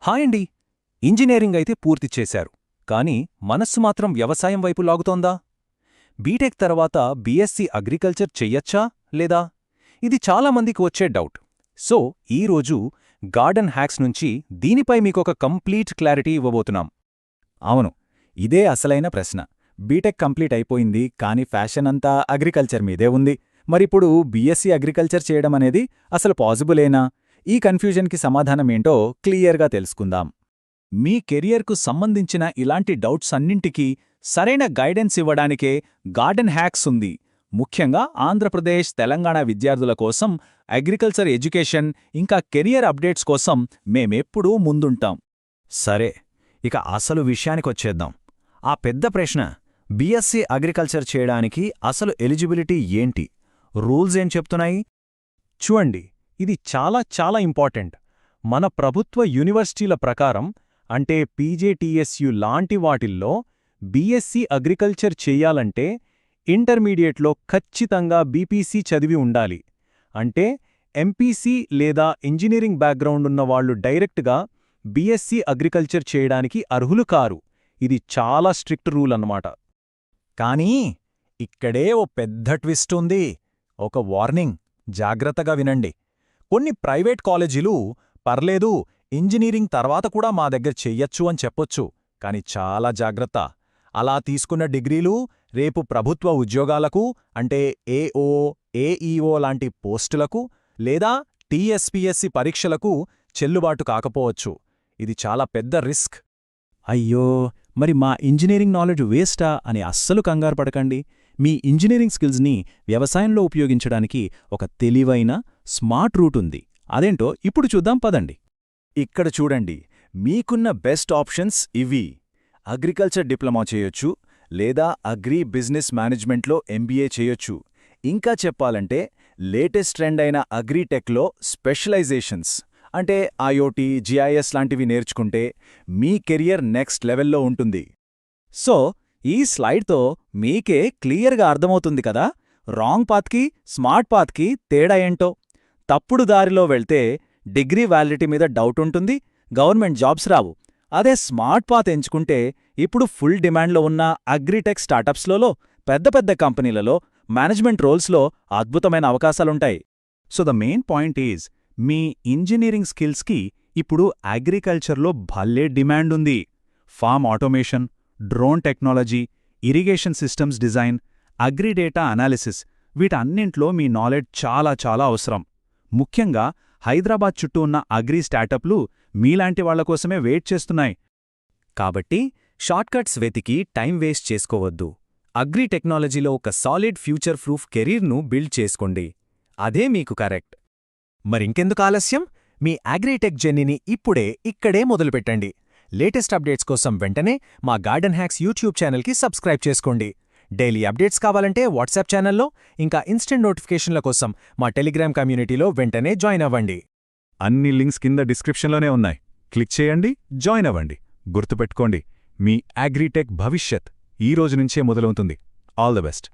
Hi అండి. Engineering అయితే పూర్తి చేశారు, కానీ మనస్సు మాత్రం వ్యవసాయం వైపు లాగుతోందా? బీటెక్ తర్వాత బీఎస్సీ అగ్రికల్చర్ చెయ్యచ్చా లేదా? ఇది చాలామందికి వచ్చే డౌట్. సో ఈరోజు గార్డెన్ హ్యాక్స్ నుంచి దీనిపై మీకొక కంప్లీట్ క్లారిటీ ఇవ్వబోతున్నాం. అవును, ఇదే అసలైన ప్రశ్న. బీటెక్ కంప్లీట్ అయిపోయింది, కానీ ఫ్యాషన్ అంతా అగ్రికల్చర్ మీదే ఉంది. మరిప్పుడు బీఎస్సీ అగ్రికల్చర్ చేయడమనేది అసలు పాజిబులేనా? ఈ కన్ఫ్యూజన్కి సమాధానమేంటో క్లియర్గా తెలుసుకుందాం. మీ కెరియర్కు సంబంధించిన ఇలాంటి డౌట్స్ అన్నింటికీ సరైన గైడెన్స్ ఇవ్వడానికే గార్డెన్ హ్యాక్స్ ఉంది. ముఖ్యంగా ఆంధ్రప్రదేశ్, తెలంగాణ విద్యార్థుల కోసం అగ్రికల్చర్ ఎడ్యుకేషన్ ఇంకా కెరియర్ అప్డేట్స్ కోసం మేమెప్పుడూ ముందుంటాం. సరే, ఇక అసలు విషయానికొచ్చేద్దాం. ఆ పెద్ద ప్రశ్న, బీఎస్సీ అగ్రికల్చర్ చేయడానికి అసలు ఎలిజిబిలిటీ ఏంటి? రూల్స్ ఏం చెప్తున్నాయి? చూడండి, ఇది చాలా చాలా ఇంపార్టెంట్. మన ప్రభుత్వ యూనివర్సిటీల ప్రకారం, అంటే పీజేటీఎస్యు లాంటి వాటిల్లో బీఎస్సీ అగ్రికల్చర్ చెయ్యాలంటే ఇంటర్మీడియట్లో ఖచ్చితంగా బీపీసీ చదివి ఉండాలి. అంటే ఎంపీసీ లేదా ఇంజనీరింగ్ బ్యాక్గ్రౌండ్ ఉన్నవాళ్లు డైరెక్ట్గా బీఎస్సీ అగ్రికల్చర్ చేయడానికి అర్హులు కారు. ఇది చాలా స్ట్రిక్ట్ రూల్ అన్నమాట. కానీ ఇక్కడే ఓ పెద్ద ట్విస్ట్ ఉంది. ఒక వార్నింగ్, జాగ్రత్తగా వినండి. కొన్ని ప్రైవేట్ కాలేజీలు పర్లేదు, ఇంజనీరింగ్ తర్వాత కూడా మా దగ్గర చెయ్యొచ్చు అని చెప్పొచ్చు. కాని చాలా జాగ్రత్త. అలా తీసుకున్న డిగ్రీలు రేపు ప్రభుత్వ ఉద్యోగాలకు, అంటే ఏఓ, ఏఈఓ లాంటి పోస్టులకు లేదా టీఎస్పీఎస్సీ పరీక్షలకు చెల్లుబాటు కాకపోవచ్చు. ఇది చాలా పెద్ద రిస్క్. అయ్యో, మరి మా ఇంజనీరింగ్ నాలెడ్జ్ వేస్టా అని అస్సలు కంగారు పడకండి. మీ ఇంజనీరింగ్ స్కిల్స్ని వ్యవసాయంలో ఉపయోగించడానికి ఒక తెలివైన, స్మార్ట్ రూట్ ఉంది. అదేంటో ఇప్పుడు చూద్దాం పదండి. ఇక్కడ చూడండి, మీకున్న బెస్ట్ ఆప్షన్స్ ఇవి. అగ్రికల్చర్ డిప్లొమా చేయొచ్చు, లేదా అగ్రి బిజినెస్ మేనేజ్మెంట్లో ఎంబీఏ చేయొచ్చు. ఇంకా చెప్పాలంటే లేటెస్ట్ ట్రెండ్ అయిన అగ్రిటెక్లో స్పెషలైజేషన్స్, అంటే ఐఓటీ, జిఐఎస్ లాంటివి నేర్చుకుంటే మీ కెరియర్ నెక్స్ట్ లెవెల్లో ఉంటుంది. సో ఈ స్లైడ్తో మీకే క్లియర్గా అర్థమవుతుంది కదా, రాంగ్ పాత్కి, స్మార్ట్ పాత్కి తేడా ఏంటో. తప్పుడు దారిలో వెళ్తే డిగ్రీ వ్యాలిడిటీ మీద డౌట్ ఉంటుంది, గవర్నమెంట్ జాబ్స్ రావు. అదే స్మార్ట్ పాత్ ఎంచుకుంటే ఇప్పుడు ఫుల్ డిమాండ్లో ఉన్న అగ్రిటెక్ స్టార్టప్స్లలో, పెద్ద పెద్ద కంపెనీలలో, మేనేజ్మెంట్ రోల్స్లో అద్భుతమైన అవకాశాలుంటాయి. So the main point is, మీ ఇంజనీరింగ్ స్కిల్స్కి ఇప్పుడు అగ్రికల్చర్లో భలే డిమాండ్ ఉంది. Farm automation, drone technology, irrigation systems design, agri data analysis, వీటన్నింట్లో మీ నాలెడ్జ్ చాలా చాలా అవసరం. ముఖ్యంగా హైదరాబాద్ చుట్టూ ఉన్న అగ్రి స్టార్టప్లు మీలాంటి వాళ్లకోసమే వెయిట్ చేస్తున్నాయి. కాబట్టి షార్ట్కట్స్ వెతికి టైం వేస్ట్ చేసుకోవద్దు. అగ్రి టెక్నాలజీలో ఒక సాలిడ్ ఫ్యూచర్ ప్రూఫ్ కెరీర్ను బిల్డ్ చేసుకోండి. అదే మీకు కరెక్ట్. మరింకెందుకు ఆలస్యం? మీ అగ్రిటెక్ జర్నీని ఇప్పుడే ఇక్కడే మొదలుపెట్టండి. లేటెస్ట్ అప్డేట్స్ కోసం వెంటనే మా గార్డెన్ హ్యాక్స్ యూట్యూబ్ ఛానల్కి సబ్స్క్రైబ్ చేసుకోండి. డైలీ అప్డేట్స్ కావాలంటే వాట్సాప్ ఛానల్లో, ఇంకా ఇన్స్టెంట్ నోటిఫికేషన్ల కోసం మా టెలిగ్రామ్ కమ్యూనిటీలో వెంటనే జాయిన్ అవ్వండి. అన్ని లింక్స్ కింద డిస్క్రిప్షన్లోనే ఉన్నాయి. క్లిక్ చేయండి, జాయిన్ అవ్వండి. గుర్తుపెట్టుకోండి, మీ అగ్రిటెక్ భవిష్యత్ ఈ రోజు నుంచే మొదలవుతుంది. All the best.